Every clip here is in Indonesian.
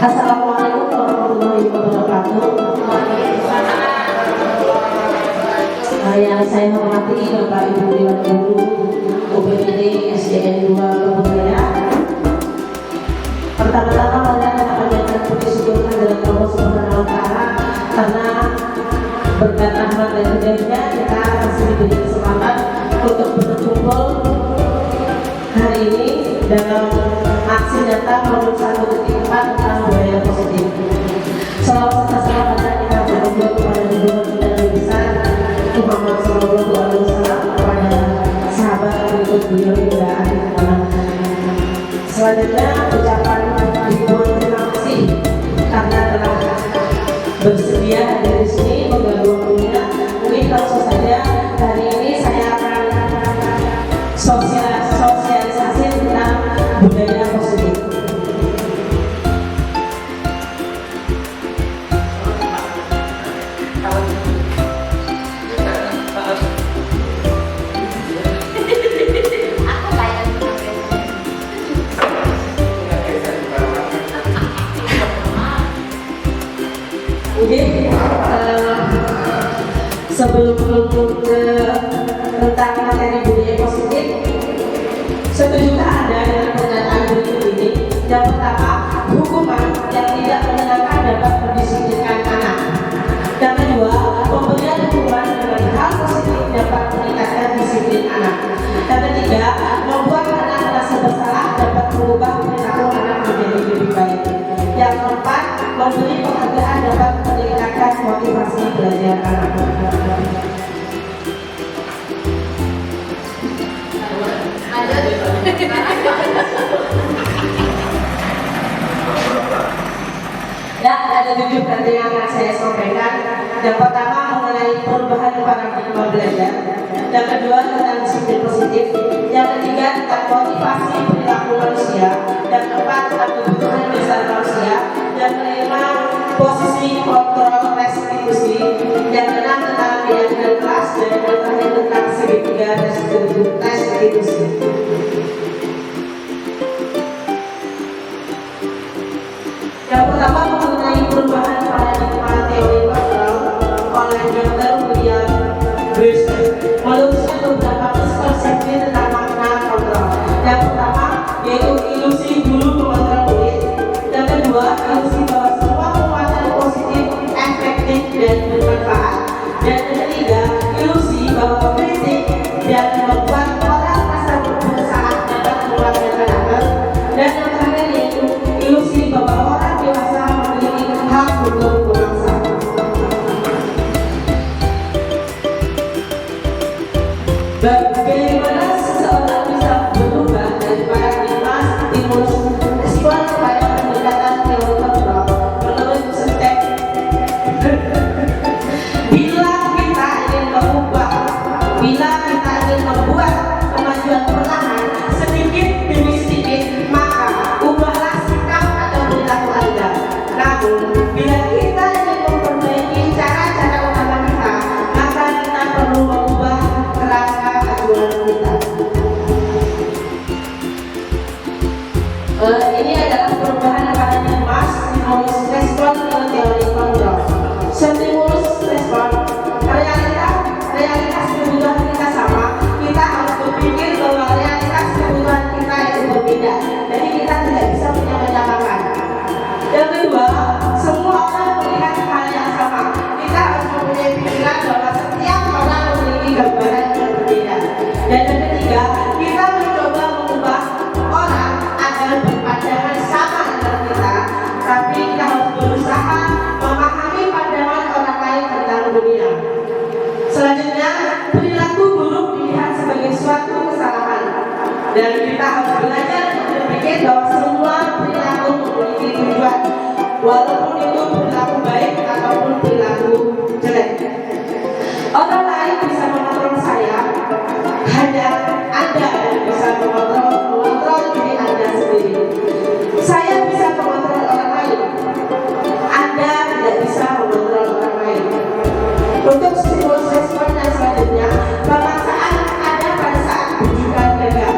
Assalamualaikum warahmatullahi wabarakatuh. Yang saya hormati Bapak Ibu Dewan Guru UPPD SDN 2 Kebudaya. Pertama-tama saya akan menyampaikan puji syukur kepada Allah Subhanahu wa Ta'ala karena berkat rahmat dan hidayahnya kita masih diberi kesempatan untuk berkumpul hari ini dalam aksi nyata menurut 1.4 tentang budaya positif. Salawat serta salam kita berdoa kepada junjungan kita yang besar Muhammad Sallallahu Alaihi Wasallam, kepada sahabat berikut beliau hingga akhir zaman. Selanjutnya ucapan ribuan terima kasih karena telah bersedia hadir di sini mengganggu waktunya. Mungkin langsung saja hari ini saya akan sosialisasi tentang budaya positif. Mungkin sebelum ke tentang materi budaya positif, setujukah Anda dengan pernyataan berikut ini? Yang pertama, hukuman yang tidak menyenangkan dapat mendisiplinkan anak. Yang kedua, pemberian hukuman dengan hal positif dapat meningkatkan disiplin anak. Yang ketiga, membuat anak merasa bersalah dapat mengubah perilaku anak menjadi lebih baik. Yang keempat, memberi penghargaan dapat meningkatkan motivasi belajar anak. Ya, ada 7 nanti yang akan saya sampaikan. Yang pertama mengenai perubahan paradigma belajar. Yang kedua tentang disiplin positif. Yang ketiga tentang motivasi perilaku manusia. Yang keempat tentang kebutuhan dasar manusia. Yang kelima posisi kontrol restitusi. Yang keenam tentang keyakinan kelas. Dan yang terakhir tentang segitiga restitusi. Yang pertama mengenai perubahan paradigma teori kontrol oleh Dr. William Brewster meluncurkan beberapa miskonsepsi tentang makna kontrol. Yang pertama yaitu ilusi guru mengontrol murid. Yang kedua ilusi bahwa semua kekuatan positif, efektif dan bermanfaat. Dan yang ketiga ilusi bahwa kritik dan membuat orang merasa bersalah dapat mengeluarkan akal. Dan yang terakhir yaitu ilusi bahwa orang dewasa memiliki hak untuk memaksa. Bagaimana seseorang bisa berubah dari paradigma stimulus respon kepada pendekatan teori kontrol menurut Stek? Bila kita ingin membuat kemajuan perlahan sedikit demi sedikit, maka ubahlah sikap atau perilaku Anda. Namun, bila kita ingin memperbaiki cara-cara utama kita, maka kita perlu mengubah kerangka acuan kita. Ini adalah perubahan paradigma stimulus respon ke teori kontrol. Stimulus respon, realitas kebutuhan kita sama, kita harus berpikir bahwa realitas kebutuhan kita itu berbeda. Jadi kita tidak bisa menyamakan. Yang kedua, semua orang melihat hal yang sama. Kita harus mempunyai pikiran bahwa setiap orang memiliki gambaran yang berbeda. Dan yang ketiga, kita mencoba mengubah orang agar berpandangan sama dengan kita, tapi kita harus berusaha memahami pandangan orang lain tentang dunia. Selanjutnya, perilaku buruk dilihat sebagai suatu kesalahan, dan kita harus belajar berpikir bahwa semua perilaku memiliki tujuan, walaupun itu perilaku baik ataupun perilaku jelek. Orang lain bisa mengontrol saya, hanya Anda yang bisa mengontrol diri Anda sendiri. Saya bisa mengontrol orang lain, Anda tidak bisa mengontrol orang lain. Untuk stimulus respon yang selanjutnya, pemaksaan ada pada saat bujukan gagal.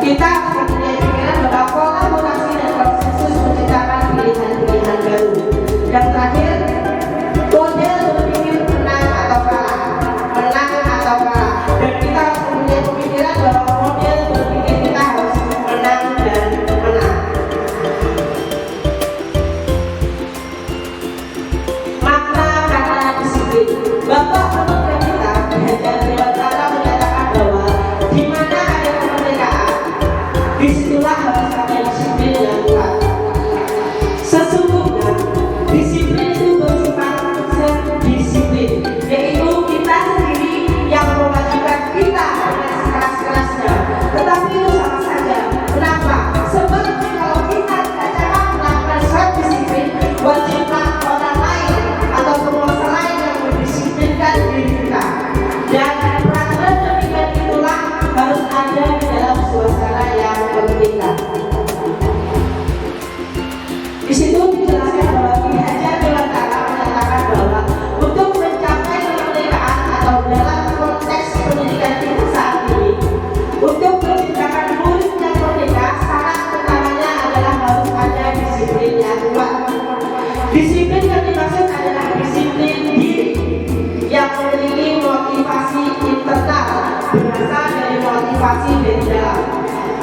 Kita mempunyai pikiran bahwa kolaborasi dan konsensus menciptakan pilihan Yang terakhir, model berpikir menang atau kalah, menang atau kalah. Dan kita harus mempunyai pemikiran bahwa model berpikir kita harus menang dan menang. Makna kata disiplin. Bapak pemimpin kita Hajar Dewantara menyatakan bahwa di mana ada kemerdekaan, disitulah harus ada disiplin yang kuat. Sesungguhnya disiplin itu bersifat disiplin, yaitu kita sendiri yang mewajibkan kita dengan sekeras-kerasnya. Tetapi itu sama saja. Kenapa? Sebab kalau kita tidak dapat melakukan suatu disiplin, wajiblah orang lain atau penguasa lain yang mendisiplinkan diri kita. Dan peraturan demikian itulah harus ada di dalam suasana yang memungkinkan. Di situ dijelaskan bahwa Ki Hajar Dewantara menyatakan bahwa untuk mencapai kemerdekaan atau dalam konteks pendidikan kita saat ini, untuk menciptakan murid yang merdeka, syarat utamanya adalah harus ada disiplin yang kuat. Disiplin yang dimaksud adalah disiplin diri yang memiliki motivasi internal berasal dari motivasi dari dalam.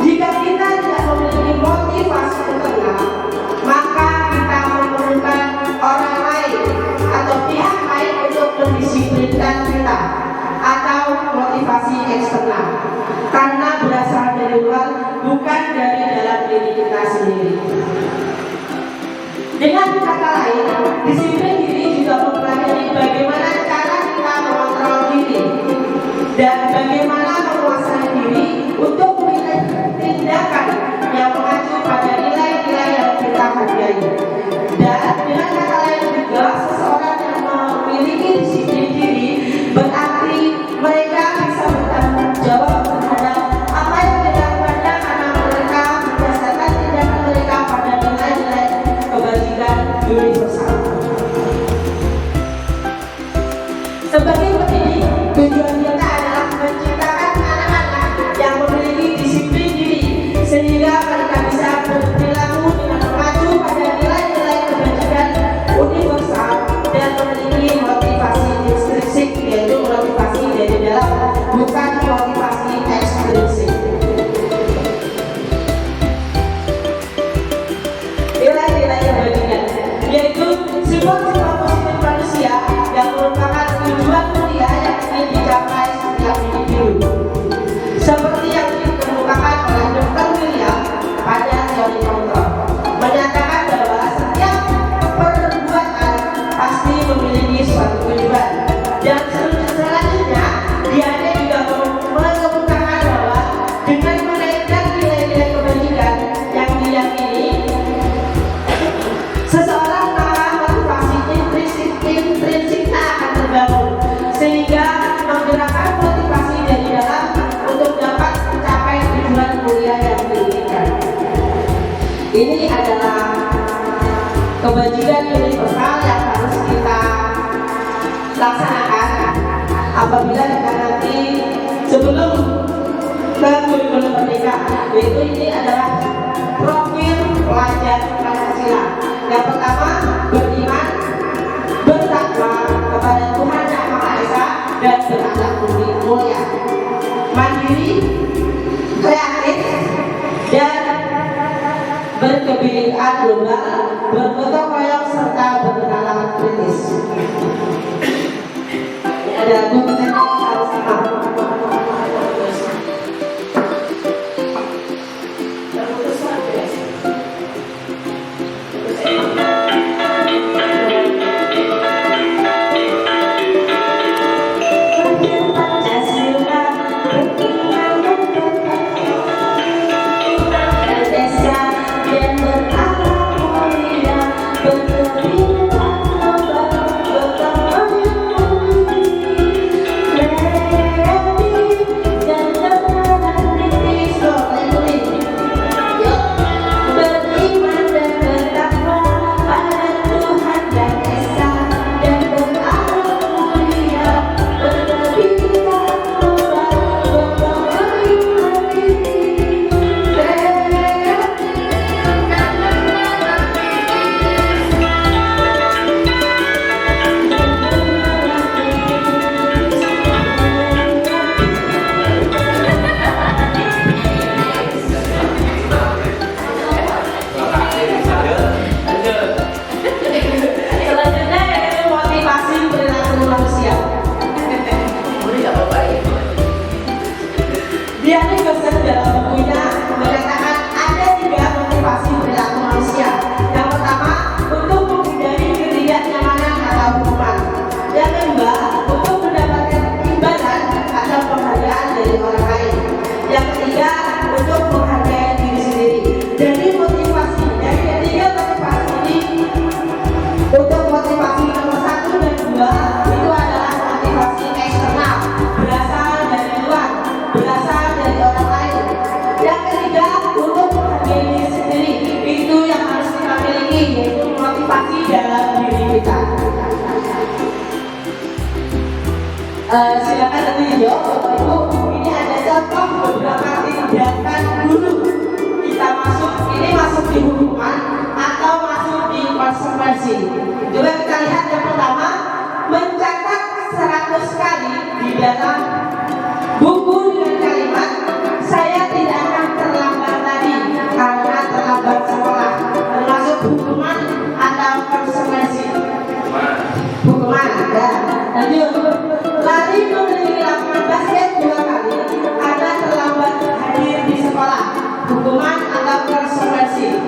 Jika kita tidak memiliki motivasi internal, maka kita memerlukan orang lain atau pihak lain untuk mendisiplinkan kita, atau motivasi eksternal, karena berasal dari luar, bukan dari dalam diri kita sendiri. Dengan kata lain, disiplin diri juga mempelajari bagaimana cara kita mengontrol diri dan bagaimana menguasai diri untuk memilih tindakan yang mengacu pada nilai-nilai yang kita hargai. Dan dengan kata lain juga, seseorang yang memiliki disiplin diri berarti mereka bisa bertanggung jawab terhadap apa yang dilakukannya, karena mereka berdasarkan tindakan mereka pada nilai-nilai kebajikan universal. Sebagai pendidik, tujuan kita adalah menciptakan anak-anak yang memiliki disiplin diri, sehingga mereka bisa berperilaku dengan mengacu pada nilai-nilai kebajikan universal dan memiliki motivasi intrinsik, yaitu motivasi dari dalam, bukan motivasi ekstrinsik. Nilai-nilai kebajikan yaitu sifat-sifat positif manusia yang merupakan tujuan mulia yang ingin dicapai setiap individu, seperti yang dikemukakan oleh Dr. William pada teori kontrol, menyatakan bahwa setiap perbuatan pasti memiliki suatu tujuan. Dan selanjutnya dia juga mengemukakan bahwa dengan menaikkan nilai-nilai kebajikan yang diyakini, seseorang maka motivasi intrinsiknya akan terbangun, sehingga menggerakkan motivasi dari dalam untuk dapat mencapai tujuan mulia yang diinginkan. Ini adalah kebajikan universal yang harus kita laksanakan apabila kita nanti sebelum ke kurikulum merdeka, yaitu ini adalah profil pelajar Pancasila. Yang pertama, beriman, bertakwa kepada Tuhan Yang Maha Esa, dan berakhlak mulia, mandiri, kreatif, dan berkebinekaan global, bergotong royong serta berkenalan kritis. Ini ada buku teknik harus simak. Silakan nanti dijawab Bapak Ibu. Ini ada contoh beberapa tindakan guru kita masuk, ini masuk di hukuman atau masuk di konsekuensi. Coba kita lihat yang pertama, mencatat 100 kali di dalam buku dengan kalimat saya tidak akan terlambat lagi karena terlambat sekolah, termasuk hukuman atau konsekuensi. Hukuman ada. Lanjut, lari mengelilingi lapangan basket 2 kali karena terlambat hadir di sekolah, hukuman atau konsekuensi?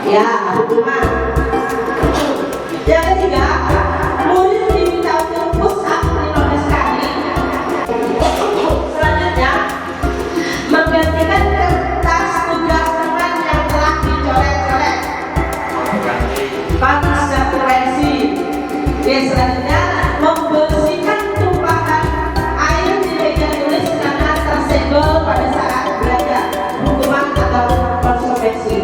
Ya, hukuman. Yang ketiga, murid diminta untuk push up 15 kali. Selanjutnya, menggantikan kertas tugas teman yang telah dicoret-coret. Konsekuensi. Oke, selanjutnya, membersihkan tumpahan air di meja tulis karena tersenggol pada saat belajar, hukuman atau konsekuensi?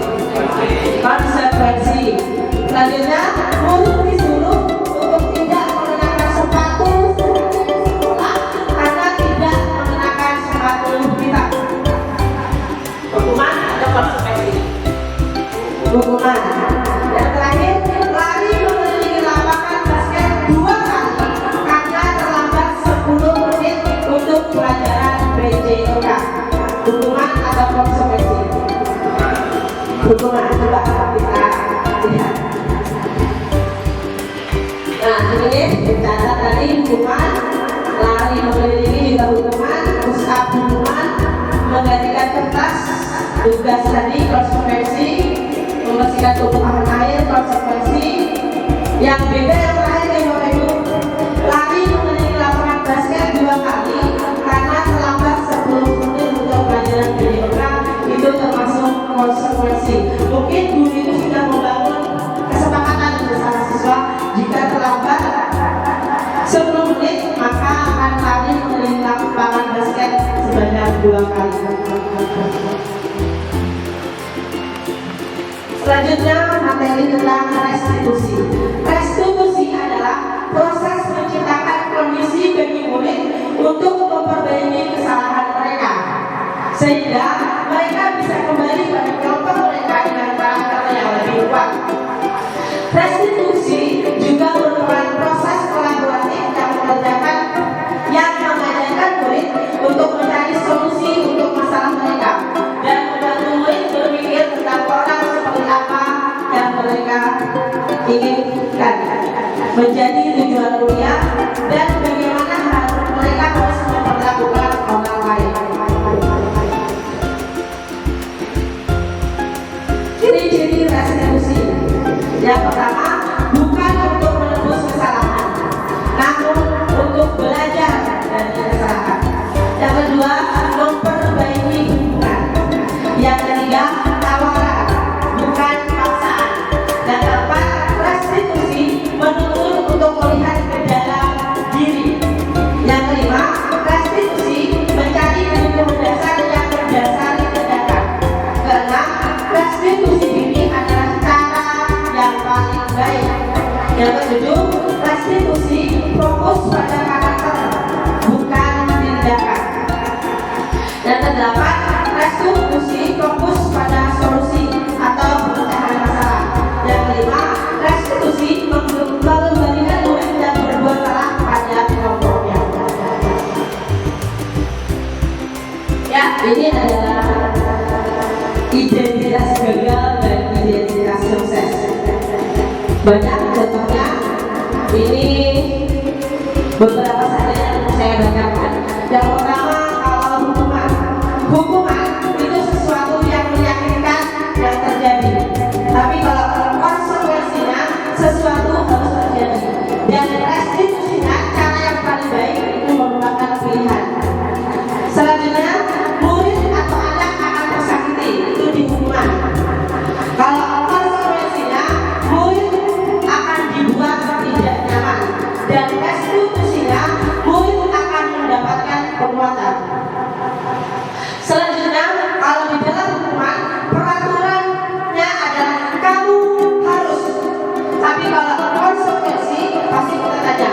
Konsekuensi. Selanjutnya, murid disuruh untuk tidak mengenakan sepatu sekolah karena tidak mengenakan sepatu hitam, hukuman atau konsekuensi? Hukuman. Yang terakhir, lari mengelilingi lapangan basket 2 kali karena terlambat 10 menit untuk pelajaran BJOK, hukuman atau konsekuensi? Hukuman. Coba kita lihat. Nah, ini dicatat tadi hukuman, lari mengelilingi juga hukuman, push up hukuman, menggantikan kertas tugas tadi konsekuensi, membersihkan tumpahan air konsekuensi. Yang beda yang terakhir ya Bapak Ibu, lari mengelilingi lapangan basket 2 kali karena terlambat 10 menit untuk pelajaran BJOK, itu termasuk konsekuensi. Mungkin guru itu sudah membangun kesepakatan bersama siswa, jika terlambat 10 menit maka akan lari mengelilingi lapangan basket sebanyak 2 kali. Selanjutnya, materi tentang restitusi. Restitusi adalah proses menciptakan kondisi bagi murid untuk memperbaiki kesalahan mereka sehingga mereka bisa kembali pada kelompok mereka dengan karakter yang lebih kuat. Restitusi juga merupakan proses kolaboratif yang mengajarkan murid untuk mencari solusi untuk masalah mereka dan membantu murid berpikir tentang orang seperti apa yang mereka inginkan menjadi tujuan kuliah dan bagaimana mereka harus memperlakukan orang lain. Ciri-ciri restitusi. Yang pertama, bukan untuk menebus kesalahan, namun untuk belajar dari kesalahan. Yang kedua, memperbaiki hubungan. Yang ketiga, tawaran, bukan paksaan. Dan keempat, restitusi menuntut untuk melihat ke dalam diri. Yang kelima, restitusi mencari hukum dasar yang berdasari tindakan. Keenam, restitusi ini adalah cara yang paling baik. Yang ketujuh, restitusi fokus pada karakter, bukan tindakan. Yang kedelapan, restitusi fokus pada solusi atau pemecahan masalah. Yang kelima, restitusi mengembalikan murid yang berbuat salah pada kelompoknya. Ya, ini adalah identitas gagal dan identitas sukses. Banyak contohnya, ini beberapa saja yang saya bacakan. Yang pertama, kalau hukuman itu sesuatu yang menyakitkan yang terjadi, tapi kalau konsekuensinya sesuatu harus terjadi, dan restitusinya cara yang paling baik itu merupakan pilihan. Selanjutnya, murid atau anak akan tersakiti, itu di hukuman. Kalau konsekuensinya, murid akan dibuat tidak nyaman, dan restitusinya murid akan mendapatkan penguatan. Selanjutnya, kalau di dalam hukuman, peraturannya adalah kamu harus. Tapi kalau konsekuensi, pasti kita tanya,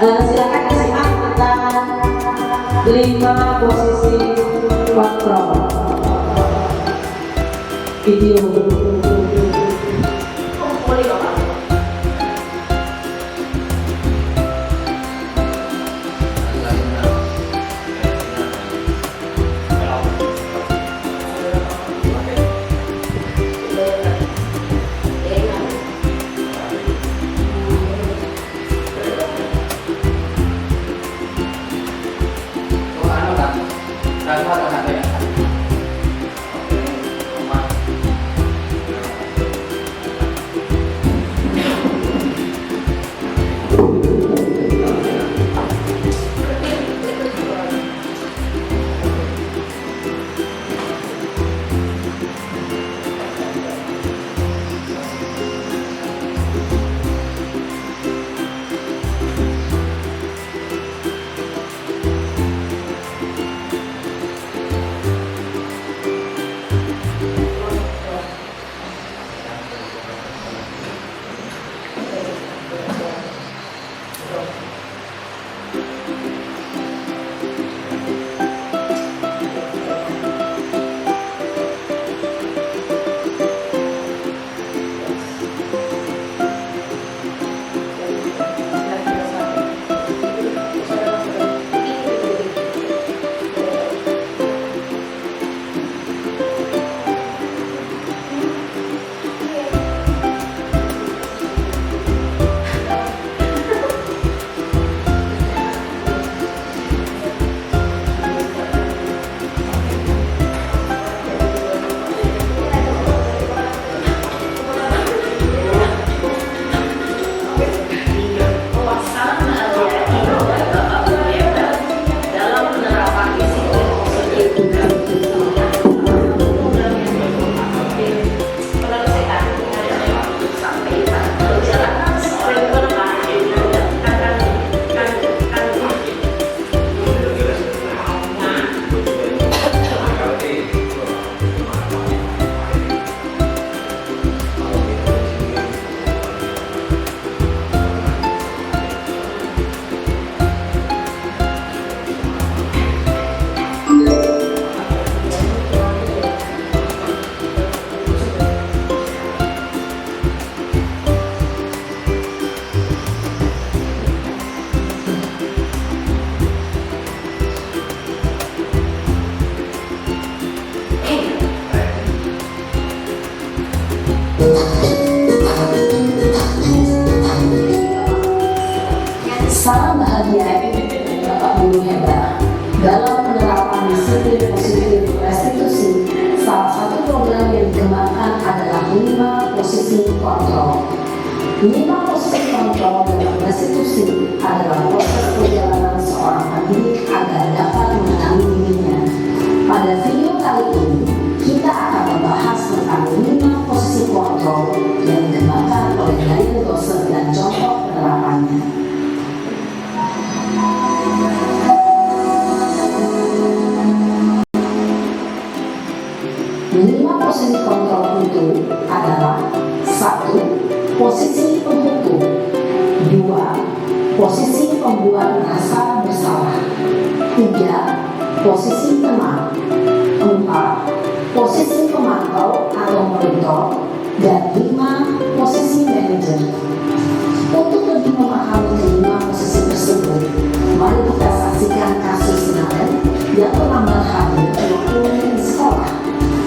Silakan disimak tentang 5 posisi kontrol video. Salam bahagia Bapak Guru hebat. Dalam penerapan disiplin positif restitusi, salah satu program yang dikembangkan adalah 5 posisi kontrol. 5 posisi kontrol dalam restitusi adalah proses perjalanan seorang pendidik agar dapat mengenali dirinya. Pada video kali ini, kita akan membahas tentang 5 posisi kontrol yang dikembangkan oleh Daniel Gosser dan contoh penerapannya. 5 posisi kontrol itu adalah 1. Posisi penghukum, 2. Posisi pembuat merasa bersalah, 3. Posisi tenang, 4. Posisi pemantau atau monitor, dan 5. Posisi manajer. Untuk lebih memahami kelima posisi tersebut, mari kita saksikan kasus Nael yang terlambat hadir waktu di sekolah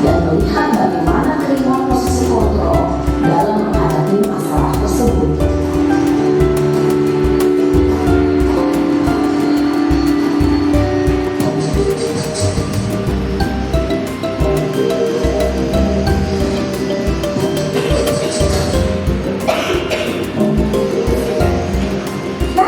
dan melihat bagaimana kelima posisi kontrol dalam menghadapi masalah tersebut. Nah,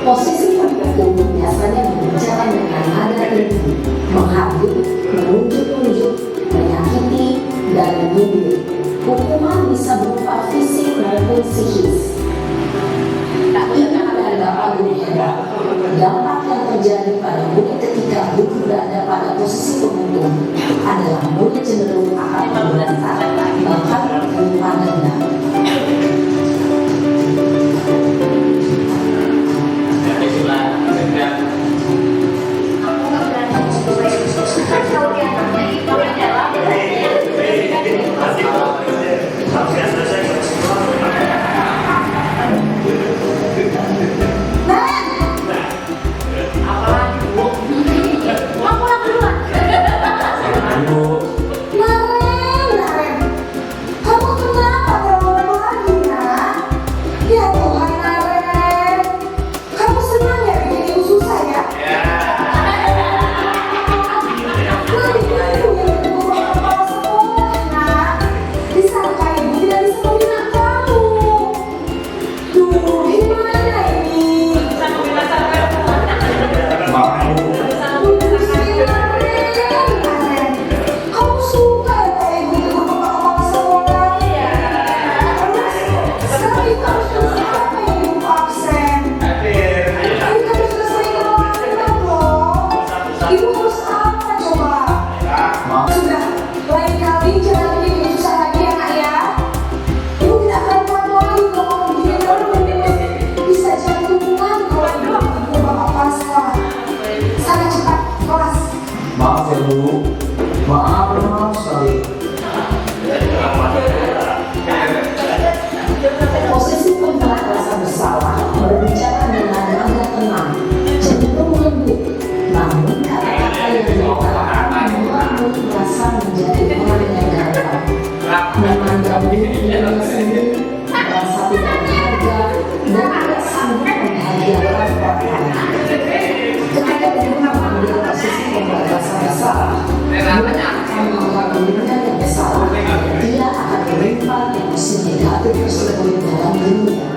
Posisi pembantu biasanya berbicara dengan nada tinggi, menghadut, menunjuk-nunjuk, menyakiti, dan menyindir. Hukuman bisa berupa fisik maupun psikis. Ini adalah Bapak Guru Hendra. Dampak yang terjadi pada murid ketika guru berada pada posisi pembantu adalah murid cenderung akan memberontak, bahkan menyimpan dendam. Maaf ya Bu, maaf sekali. Posisi pembelah rasa bersalah berbicara dengan nada tenang, cenderung lembut, namun kata-kata yang diutarakan membuat murid merasa menjadi orang yang gagal, memandang dirinya sendiri, merasa tidak berharga, dan tidak sanggup membahagiakan orang lain. Ketika guru mengambil posisi pembelah rasa bersalah, murid akan menganggap dirinya yang bersalah. Dia akan menyimpan emosi negatif tersebut dalam dirinya.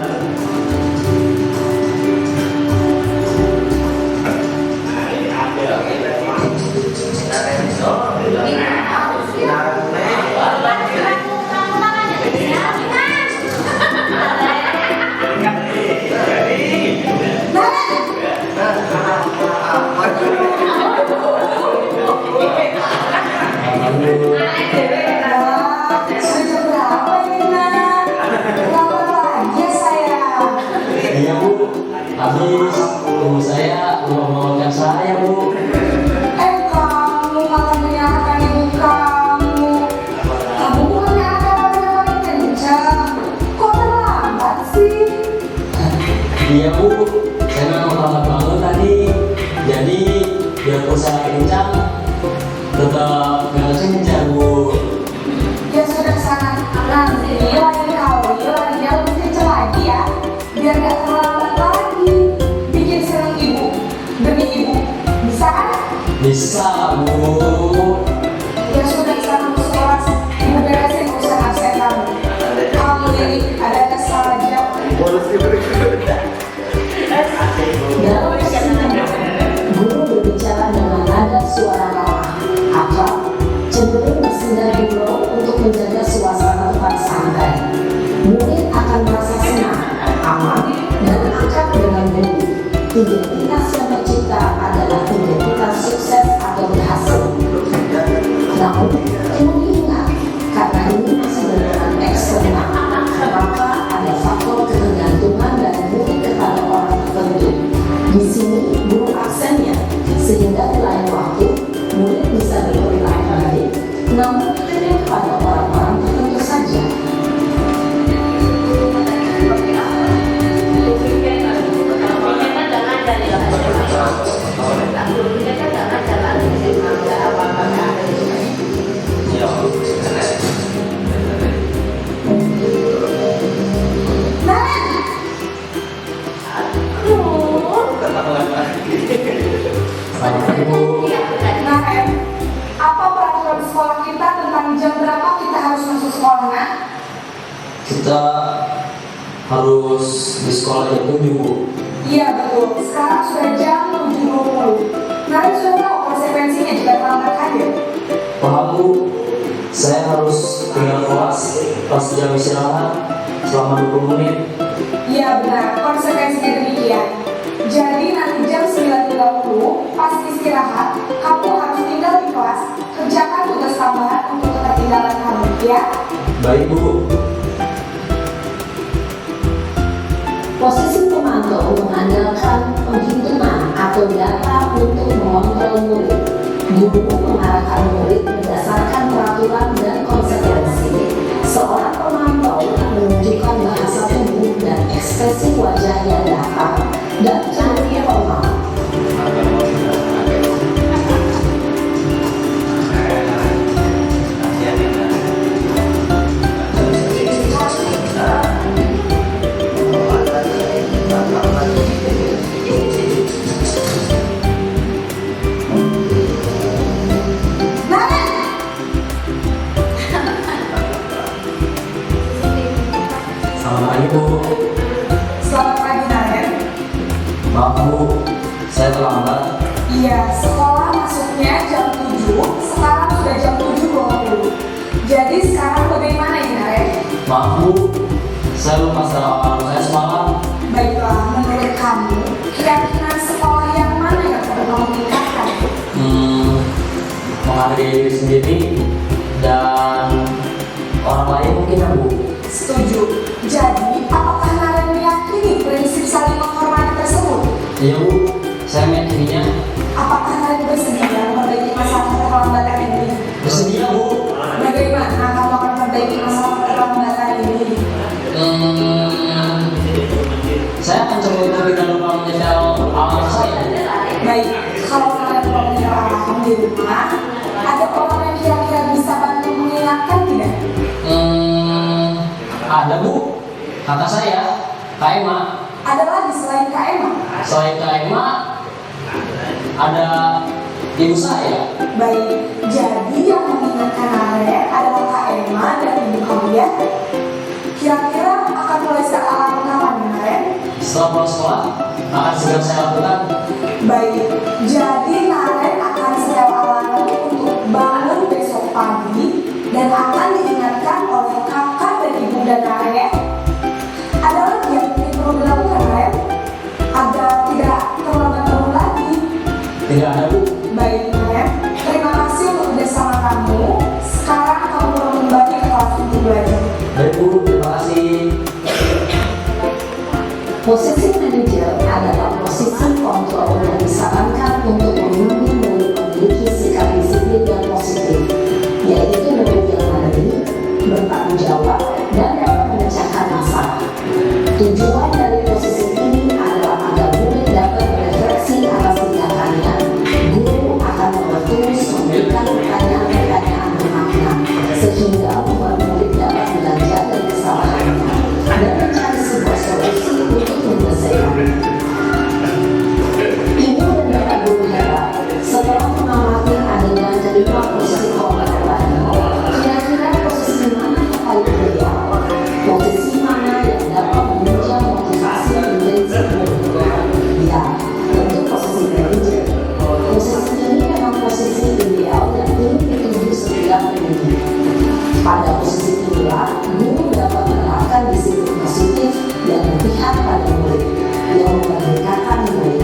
Iya Bu, habis ibu saya belum mengeluarkan saya Bu. Kamu malah menyalahkan ibu kamu. Kamu bukannya ada paling kencang. Kok terlambat sih? Iya Bu, saya memang lambat banget tadi. Jadi biarpun saya kencang, tetap gak kencang Bu. Ya sudah sana. Nanti lain kali lagi lebih kencang lagi ya. Biar gak terlambat lagi. Bikin seneng ibu demi ibu. Bisa kan? Bisa Bu. Ya sudah sana masuk kelas. Ibu beresin urusan absen kamu. Kamu ini ada saja. Dalam persidangan, guru berbicara dengan nada suara ramah, akrab, cenderung bersenda gurau untuk menjaga suasana tempat santai. Murid akan merasa senang, aman, dan akrab dengan guru. Identitas yang tercipta adalah identitas sukses atau berhasil. Namun, perlu diingat, karena ini masih berperan eksternal, maka ada faktor ketergantungan dari murid kepada orang tertentu. Di sini guru aksennya, sehingga di lain waktu murid bisa berperilaku baik, namun tidak pada orang-orang tertentu saja. Baik Bu. Nah, apa peraturan sekolah kita tentang jam berapa kita harus masuk sekolah, Nak? Kita harus di sekolah itu Bu. Iya betul. sekarang sudah jam 7.20. Naren sudah tahu konsekuensinya jika terlambat hadir. Paham Bu, saya harus tinggal kelas pas jam istirahat selama 20 menit. Iya benar, konsekuensinya demikian. Jadi nanti jam 9.30 pas istirahat, kamu harus tinggal di kelas, kerjakan tugas tambahan untuk ketertinggalan kamu, ya? Baik Bu. Posisi pemantau mengandalkan penghitungan atau data untuk mengontrol murid. Guru mengarahkan murid berdasarkan peraturan dan konsekuensi. Seorang pemantau menunjukkan bahasa tubuh dan ekspresi wajah yang datar dan cenderung formal. Selamat pagi Bu. Selamat pagi Naren. Maaf Bu, saya terlambat. Iya, sekolah masuknya jam 7, sekarang sudah jam 7.20. Jadi sekarang bagaimana ini Naren? Maaf Bu, saya lupa secara saya semalam. Baiklah, menurut kamu, keyakinan sekolah yang mana yang perlu kamu tingkatkan? Menghargai diri sendiri dan orang lain mungkin ya Bu. Setuju. Jadi, apakah Naren meyakini prinsip saling menghormati tersebut? Iya Bu, saya meyakininya. Apakah Naren bersedia memperbaiki masalah keterlambatan ini? Bersedia Bu. Bagaimana kamu akan memperbaiki masalah keterlambatan ini? Saya akan coba untuk tidak lupa menyetel alat saya. Baik, kalau Naren punya alarm di rumah, ada orang yang kira-kira bisa bantu mengingatkan tidak? Ada Bu, kakak saya, Kak Emma. Ada lagi selain Kak Emma? Selain Kak Emma, ada ibu saya. Baik, jadi yang mengingatkan Naren adalah Kak Emma dan ibu kamu ya? Kira-kira akan mulai alarm kapan ya Naren? Setelah pulang sekolah, akan segera saya lakukan. Baik, jadi Naren akan setel alarm untuk bangun besok pagi dan akan diingatkan oleh kakak dan ibu dan Naren ya. Ada lagi yang mungkin perlu dilakukan Naren agar tidak terlambat bangun lagi. Tidak ada Bu. Baik Naren, terima kasih untuk kerjasama kamu. Sekarang kamu perlu kembali ke kelas untuk belajar. Baik Bu, terima kasih. Posisi manajer adalah posisi kontrol yang disarankan untuk membimbing murid memiliki sikap disiplin yang positif, yaitu murid yang mandiri, bertanggung jawab, dan dapat memecahkan masalah. Tujuan dari posisi ini adalah agar murid dapat berefleksi atas tindakannya. Guru akan terus memberikan pertanyaan-pertanyaan bermakna, sehingga membuat murid dapat belajar dari kesalahannya dan mencari sebuah solusi untuk menyelesaikan. Ibu dan bapak guru hebat, setelah mengamati adegan kelima posisi kontrol tadi, kira-kira posisi mana yang paling ideal? Posisi mana yang dapat menunjang motivasi intensif murid? Ya, tentu posisi manajer. Posisi ini memang posisi ideal dan ingin dituju setiap murid. Pada posisi inilah, guru dapat menerapkan disiplin positif yang berpihak pada murid, yang memerdekakan murid.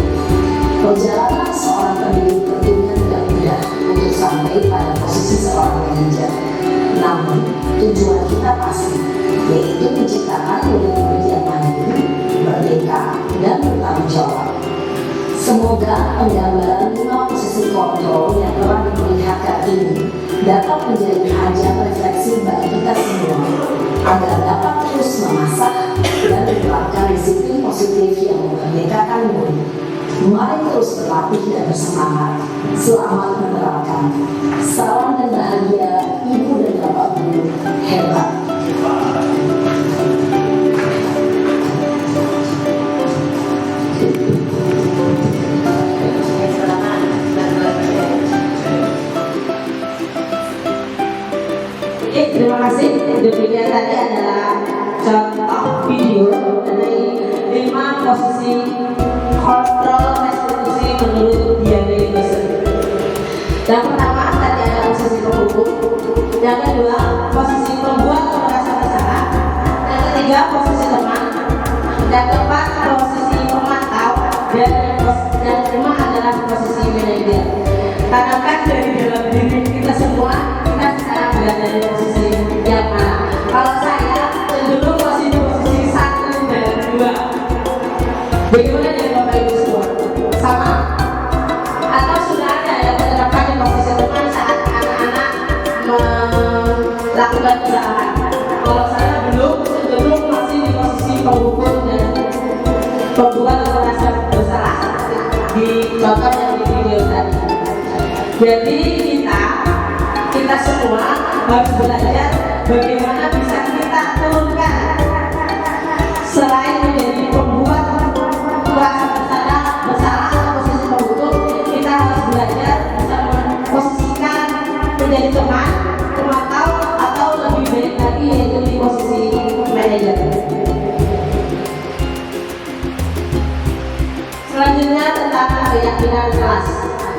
Perjalanan seorang pendidik tentunya tidak mudah untuk sampai pada posisi seorang manajer. Namun, tujuan kita pasti, yaitu menciptakan murid-murid yang mandiri, merdeka, dan bertanggung jawab. Semoga penggambaran 5 posisi kontrol yang telah diperlihatkan ini dapat menjadi ajang refleksi bagi kita semua agar dapat terus memasak dan menerapkan disiplin positif yang memerdekakan murid. Mari terus berlatih dan bersemangat. Selamat menerapkan. Salam dan bahagia Ibu dan Bapak Guru hebat. Terima kasih. Demikian tadi adalah contoh video mengenai 5 posisi kontrol Yang pertama tadi ada posisi penghukum, yang kedua posisi pembuat atau merasa bersalah, yang ketiga posisi teman, yang keempat posisi pemantau, dan yang kelima adalah posisi manajer. Karena kan dari dalam diri kita semua kita sekarang berada di posisi yang mana? Kalau saya cenderung masih di posisi 1 dan 2. Bagaimana dari Bapak Ibu semua? Sama? Atau sudah ada yang menerapkan di posisi teman saat anak-anak melakukan kesalahan? Kalau saya belum, cenderung masih di posisi penghukum dan pembuat atau merasa bersalah di contoh yang di video tadi. Jadi kita semua harus belajar bagaimana bisa kita turunkan. Selain menjadi pembuat merasa bersalah atau posisi penghukum, kita harus belajar bisa memposisikan menjadi teman, pemantau, atau lebih baik lagi yaitu di posisi manajer. Selanjutnya tentang keyakinan kelas.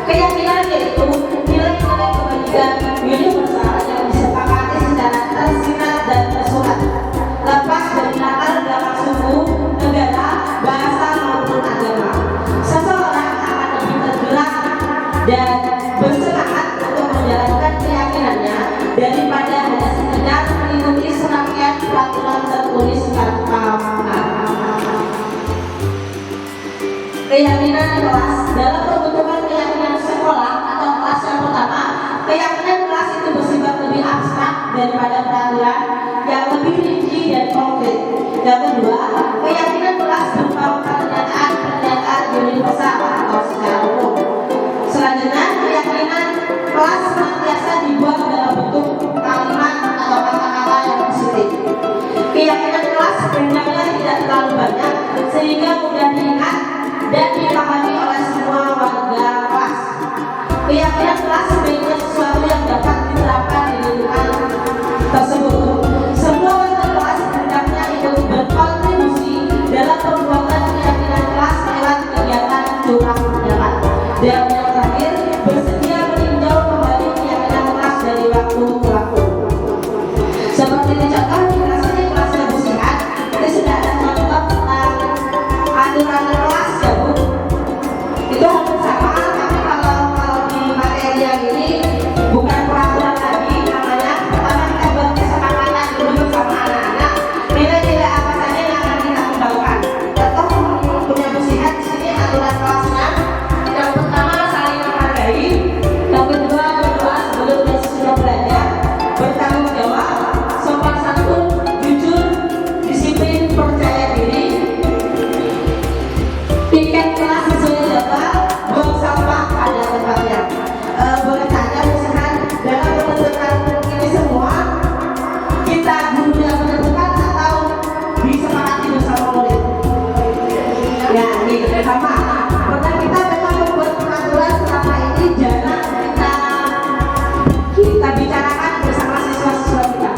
Keyakinan yaitu nilai-nilai kebaikan universal yang disepakati secara tersirat dan tersurat, lepas dari latar belakang suku, negara, bahasa maupun agama. Seseorang akan lebih tergerak dan bersemangat untuk menjalankan keyakinannya daripada hanya sekedar mengikuti serangkaian peraturan tertulis secara formal. Keyakinan kelas dalam pembentukan keyakinan sekolah atau kelas yang pertama, keyakinan kelas itu bersifat lebih abstrak daripada peraturan yang lebih rinci dan konkret. Yang kedua, keyakinan kelas berupa pernyataan universal atau secara umum. Selanjutnya, keyakinan kelas senantiasa dibuat dalam bentuk kalimat atau kata-kata yang positif. Keyakinan kelas hendaknya tidak terlalu banyak sehingga mudah diingat dan dipahami oleh semua warga kelas. Keyakinan kelas sebaiknya sesuatu yang dapat diterapkan di lingkungan tersebut. Semua warga kelas hendaknya ikut berkontribusi dalam pembuatan keyakinan kelas lewat kegiatan curah pendapat. Dan yang terakhir, bersedia meninjau kembali keyakinan kelas dari waktu ke waktu. Seperti dicontoh di kelas ini, kelas kebersihan, ini sudah ada contoh tentang aturan kelas ya Bu. Itu hampir sama, tapi kalau di materi yang ini bukan peraturan lagi namanya. Pertama kita buat kesepakatan dulu bersama anak-anak nilai-nilai apa saja yang akan kita kembangkan. Contoh punya bersihan di sini aturan kelasnya. Yang pertama saling menghargai, yang kedua berdoa sebelum dan sesudah belajar, bertanggung jawab, sopan santun, jujur, disiplin, percaya diri, tiket kelas sesuai jadwal, buang sampah pada tempatnya. Boleh tanya misalkan dalam menentukan ini semua kita guru yang menentukan atau disepakati bersama murid? Ya ini sama. Karena kita memang membuat peraturan selama ini jarang kita bicarakan bersama siswa-siswa kita.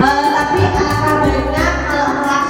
Tapi alangkah baiknya kalau kelas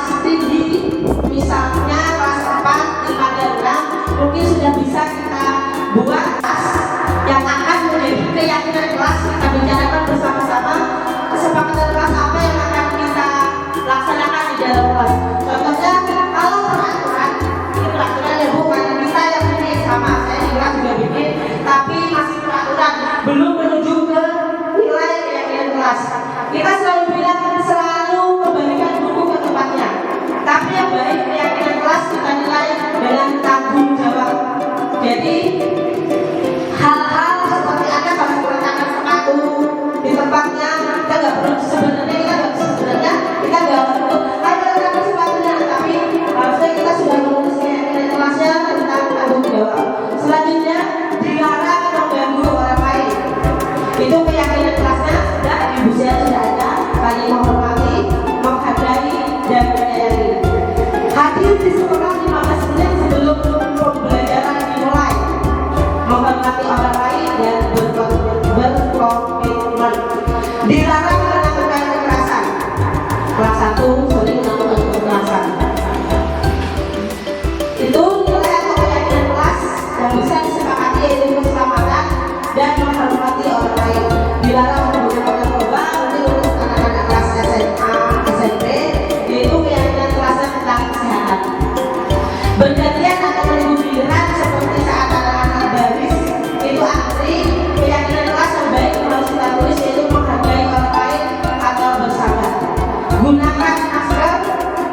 Gunakan masker,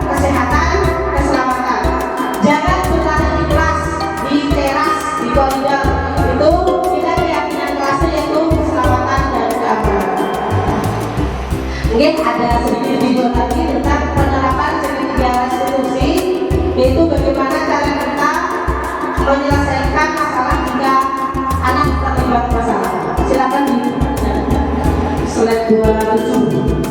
kesehatan, keselamatan. Jangan berlari di kelas, di teras, di koridor. Itu kita keyakinan kelasnya yaitu keselamatan dan keamanan. Mungkin ada sedikit video lagi tentang penerapan segitiga restitusi, yaitu bagaimana cara kita menyelesaikan masalah jika anak terlibat masalah. Silakan di slide 27.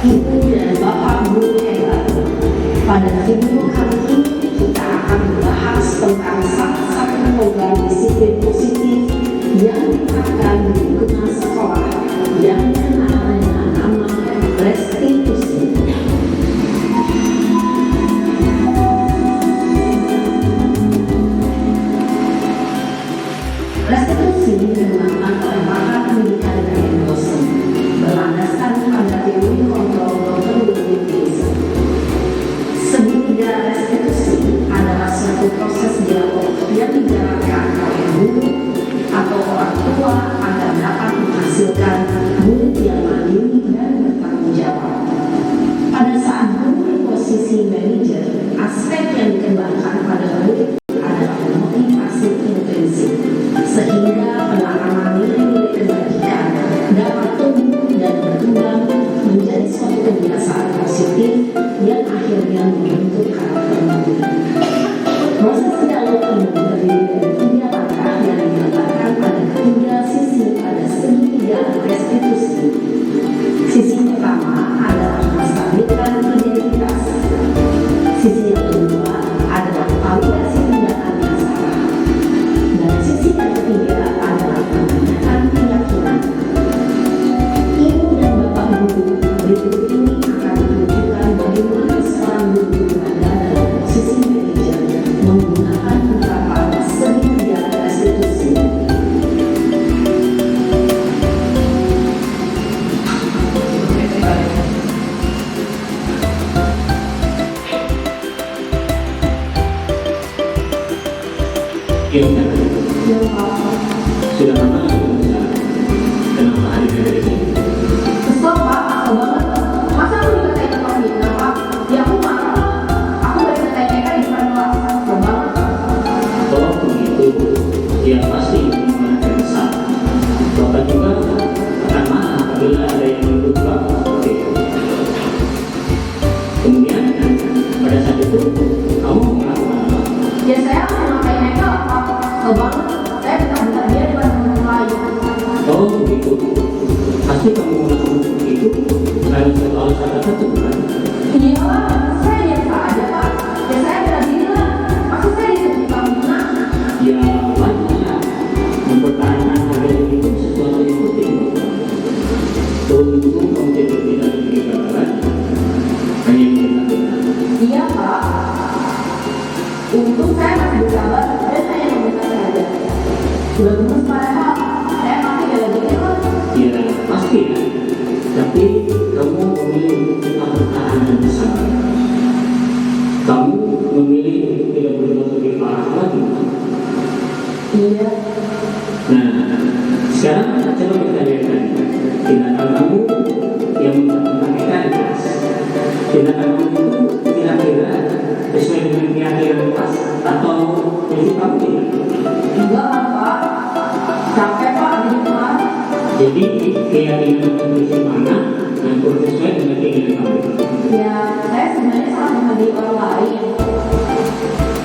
Ibu dan Bapak Guru hebat. Pada video kali ini kita akan membahas tentang salah satu program disiplin positif yang akan digunakan sekolah yang dikenal dengan nama restitusi. Restitusi digunakan oleh para pendidikan dan dosen berlandaskan pada teori kontrol non-limitisme. Segitiga restitusi adalah suatu proses dialog yang dijalankan oleh guru atau orang tua agar dapat menghasilkan murid yang mandiri dan bertanggung jawab. Pada saat guru posisi manajer, aspek yang dikembangkan pada murid adalah motivasi intensif, sehingga penanaman nilai-nilai kebajikan dapat tumbuh dan berkembang menjadi suatu kebiasaan positif yang akhirnya membentuk karakter murid. Proses dialog ini terdiri dari 3 langkah yang diletakkan pada ketiga sisi pada segitiga restitusi. Sisi pertama adalah menstabilkan identitas. Sisi yang kedua adalah validasi tindakan yang salah. Dan sisi yang ketiga adalah penggunaan keyakinan. Ibu dan Bapak Guru, berikut ini akan menunjukkan bagaimana seorang guru berada dalam posisi manajer menggunakan penerapan segitiga restitusi. Iya, sudah lama kenapa hadir di sini? Kesel Pak, kesel banget. Masa aku dikatain Pak Dina Pak? Ya aku marah. Aku dari TK di depan kelas. Kesel banget. Kalau begitu, dia pasti menggunakan kesal. Bapak juga akan marah apabila ada yang menuduh Bapak seperti itu. Kemudian, pada saat itu, kamu melakukan apa? Ya saya mau ngapain mereka Pak? Kesel itu harus ada ketentuan. Iya Pak, saya biasa aja Pak. Ya saya bela diri lah. Maksud saya ditutup bangunan. Ya wajar, mempertahankan harga diri itu sesuatu yang penting. Tentu kamu tidak memiliki kata hanya minta. Iya Pak. Untung saya masih bersabar dan saya meminta saja. Sudah gemes Pak Pak. Saya pasti bela diri lah. Ya pasti ya, tapi kamu memilih untuk tetap bertahan dan bersabar. Kamu memilih untuk tidak berbuat lebih parah lagi. Iya. Nah, sekarang coba kita lihat tindakan kamu yang mengakibatkan ikhlas. Tindakan kamu itu kira-kira sesuai dengan keyakinan ikhlas atau prinsip kamu tidak? Enggak lah Pak. Capek Pak di rumah. Jadi keyakinan dan prinsip mana yang kurang sesuai dengan keinginan kamu? Ya, saya sebenarnya sangat menghargai orang lain.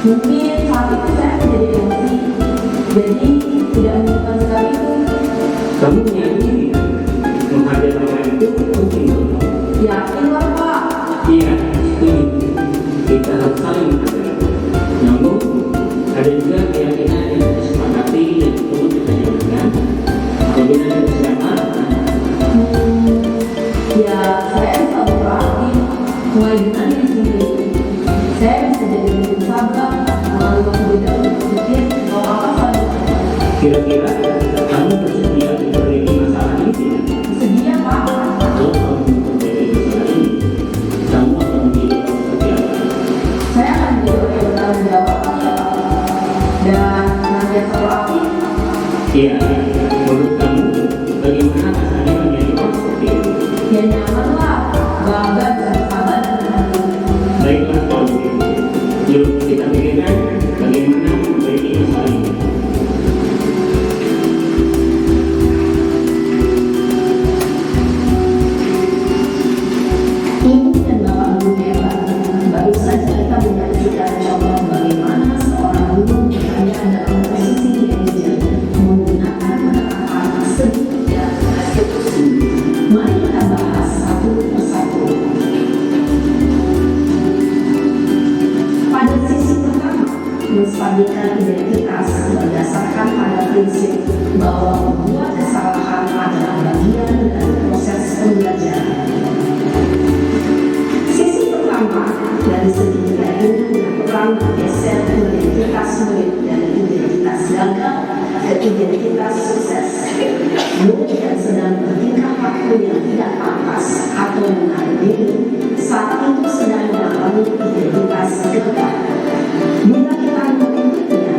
Mungkin saat itu saya menjadi emosi, jadi tidak menemukan sikap itu. Kamu meyakini menghargai orang lain itu penting untuk kamu? Yakin lah Pak. Iya, setuju. Kita harus saling menghargai. Namun, ada juga keyakinan yang kita sepakati yang perlu kita jalankan. Apabila kita sedang marah, Ya, saya bisa berarti mulai dengan diri sendiri. Saya bisa jadi lebih sabar, melalui waktu jauh berpikir bahwa apa saja. kira-kira kamu bersedia memperbaiki masalah ini tidak? Sedia Pak. Kalau kamu memperbaiki masalah ini, kamu akan menjadi orang seperti apa? Saya akan menjadi orang yang bertanggung jawab ya Pak. Dan senantiasa proaktif. Iya, menurut kamu bagaimana rasanya menjadi orang seperti itu? Ya nyaman lah, bangga dan sabar dan hati. Baiklah kalau begitu, yuk kita pikirkan bagaimana memperbaiki masalah ini. Ibu dan Bapak Guru hebat. Baru saja kita menyaksikan contoh bagaimana seorang guru berada dalam posisi yang ideal menggunakan penerapan seni dan restitusi. Mari kita bahas satu persatu. Pada sisi pertama, menstabilkan identitas berdasarkan pada prinsip bahwa membuat kesalahan adalah bagian dari proses pembelajaran. Sisi pertama dari segi keyakinan dan peran bergeser identitas murid dari identitas gagal ke identitas sukses. Murid yang sedang bertingkah laku yang tidak pantas atau menarik diri saat itu sedang mengalami identitas gagal. Bila kita mengikutinya,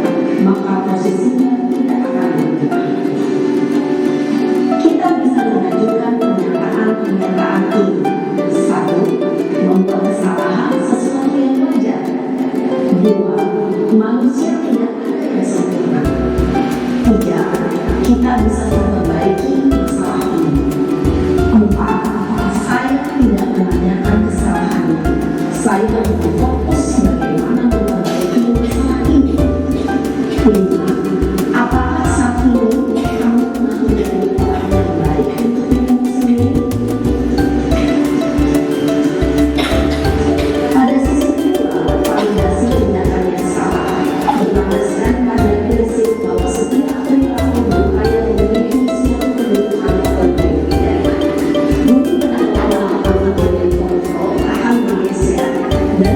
maka posisinya tidak akan berubah. Kita bisa mengajukan pernyataan ini. Satu, membuat kesalahan sesuatu yang wajar. Dua, manusia tidak ada yang sempurna. Tiga, kita bisa memperbaiki masalah ini. Empat, saya tidak menanyakan kesalahannya. Saya fokus bagaimana memperbaiki masalah ini. Lima, apakah saat ini kamu pernah menjadi orang yang baik untuk dirimu sendiri? Pada sisi kedua, validasi tindakan yang salah berlandaskan pada prinsip bahwa setiap perilaku berupaya memiliki suatu kebutuhan yang berbeda. Mungkin penangkapan akan menjadi kontrol akan bergeser dari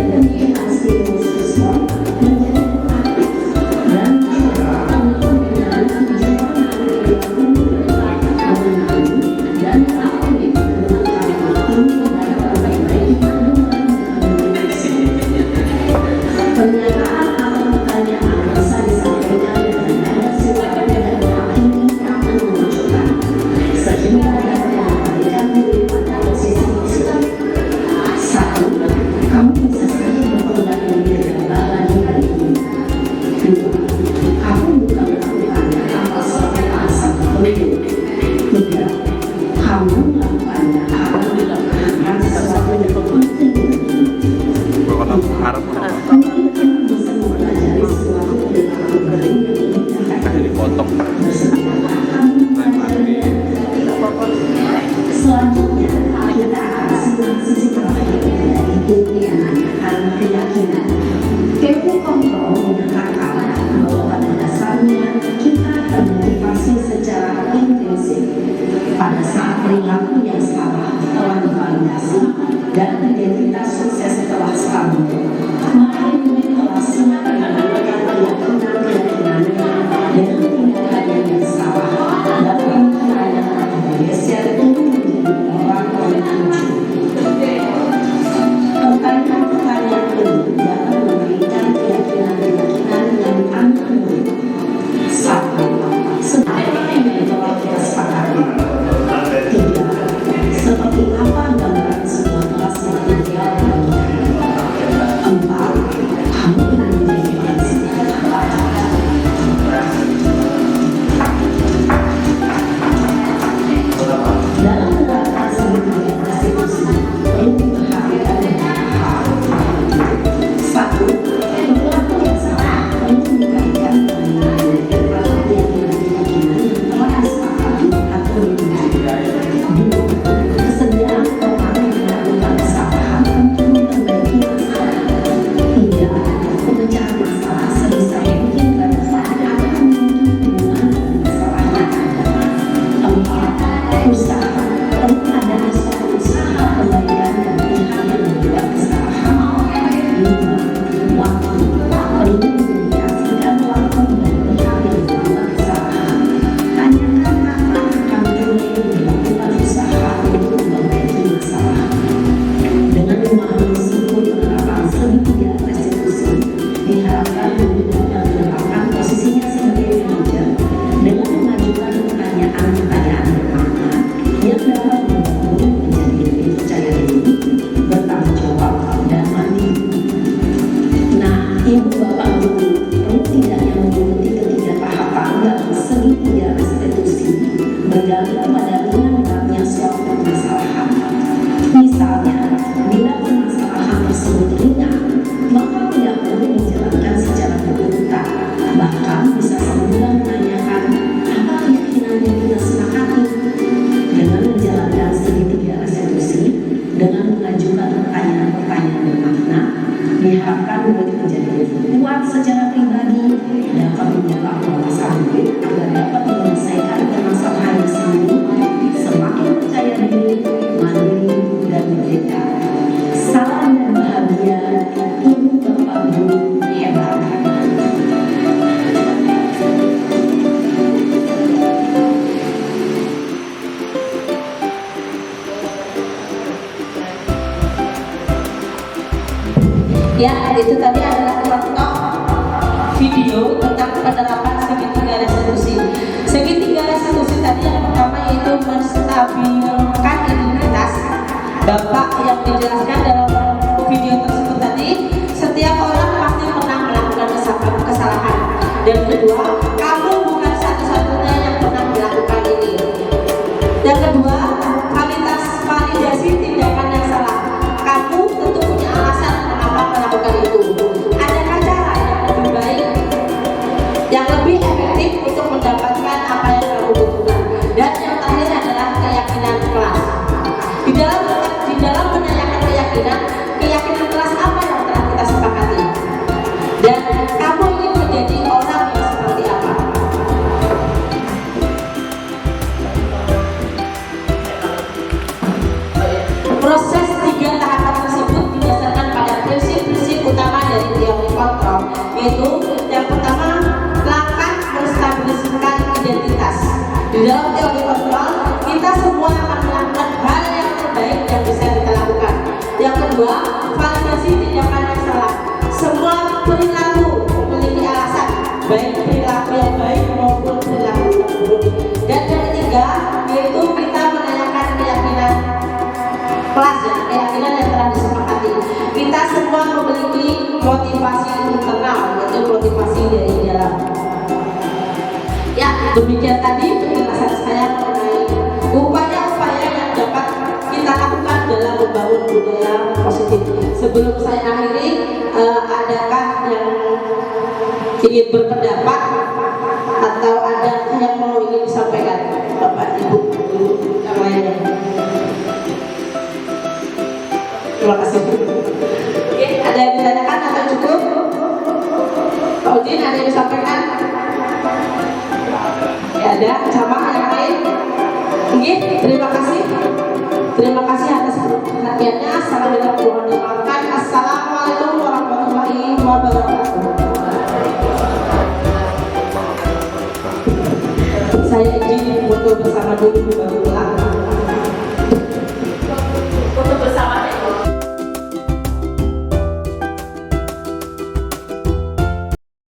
menanyakan keyakinan. Teori kontrol mengatakan bahwa pada dasarnya kita termotivasi secara intensif pada saat perilaku yang salah telah divalidasi dan identitas sukses telah stabil. Maka motivasi menggunakan keyakinan-keyakinannya dengan tindakan yang salah dan pemikirannya bergeser untuk menjadi orang yang tujuh. Pertanyaan-pertanyaan ini dapat memberikan keyakinan-keyakinan yang aman. Satu, seperti yang telah kita sepakati. Tiga, seperti apa gambaran sebuah kelas yang ideal bagi kita. Empat, kamu pernah menjadi orang seperti apa? Dalam menerapkan segitiga restitusi, perlu diperhatikan beberapa hal. Satu, perilaku yang salah perlu dikaitkan dengan keyakinan-keyakinan yang telah disepakati atau dibenarkan. Dua, kesediaan orang yang melakukan kesalahan untuk memperbaiki masalah. Tiga, pemecahan masalah sebisa mungkin pada saat akan menuntut hubungan dan masalahnya. Empat, usaha perlu adanya suatu usaha perbaikan dan pihak yang membuat kesalahan. Lima, waktu perlu didedikasikan waktu dan pihak yang membuat kesalahan. Tanyakan kapan akan mulai dilakukan usaha untuk memperbaiki masalah. Dengan memahami siklus penerapan segitiga restitusi, diharapkan pembina dapat menerapkan posisinya sebagai manajer dengan mengajukan pertanyaan-pertanyaan bermakna yang dapat membangun menjadi lebih percaya diri, bertanggung jawab, dan mandiri. Nah, ibu bapak guru perlu tidaknya mengikuti ketiga tahapan dalam segitiga restitusi bergantung pada ringan beratnya suatu permasalahan. Misalnya, bila permasalahan tersebut ringan, maka tidak perlu dijalankan secara berurutan. Bahkan bisa semula menanyakan apa keyakinan yang kita sepakati. Dengan menjalankan segitiga restitusi, dengan mengajukan pertanyaan-pertanyaan bermakna, diharapkan murid menjadi lebih kuat secara pribadi, dapat menolak sanggup agar dapat menyelesaikan permasalahannya sendiri, semakin percaya diri, mandiri, dan merdeka. Salam dan bahagia, ibu bapak guru hebat. Ya, itu tadi adalah contoh video tentang penerapan segitiga restitusi. Segitiga restitusi tadi yang pertama yaitu menstabilkan identitas. Bapak yang dijelaskan dalam video tersebut tadi, setiap orang pasti pernah melakukan kesalahan. Dan kedua, kamu bukan satu-satunya yang pernah melakukan ini. Dan kedua, kualitas validasi tindakan yang salah. Kamu tentu punya alasan mengapa melakukan itu. Adakah cara yang lebih baik, yang lebih efektif untuk mendapatkan apa yang kamu butuhkan? Dan yang terakhir adalah keyakinan kelas. Di dalam menanyakan keyakinan kelas apa yang telah kita sepakati? Dan kamu ingin menjadi orang yang seperti apa? Proses tiga tahapan tersebut didasarkan pada prinsip-prinsip utama dari teori kontrol, yaitu yang pertama, langkah menstabiliskan identitas. Di dalam teori kontrol, kita semua akan melakukan hal yang terbaik yang bisa kita lakukan. Yang kedua, validasi tindakan yang salah. Semua perilaku memiliki alasan, baik perilaku yang baik maupun perilaku yang buruk. Dan yang ketiga, yaitu kita menanyakan keyakinan kelas, ya, keyakinan yang telah disepakati. Kita semua memiliki motivasi internal, yaitu motivasi dari dalam. Ya, demikian tadi penjelasan saya mengenai upaya-upaya yang dapat kita lakukan dalam membangun budaya positif. Sebelum saya akhiri, adakah yang ingin berpendapat atau ada yang mau ingin disampaikan, Bapak Ibu yang lainnya? Terima kasih. Pak Udin ada yang disampaikan? Ya ada, sama yang lain? Oke, terima kasih. Terima kasih atas perhatiannya. Salam dengan Tuhan doakan. Assalamualaikum warahmatullahi wabarakatuh. Saya izin foto bersama dulu baru pulang.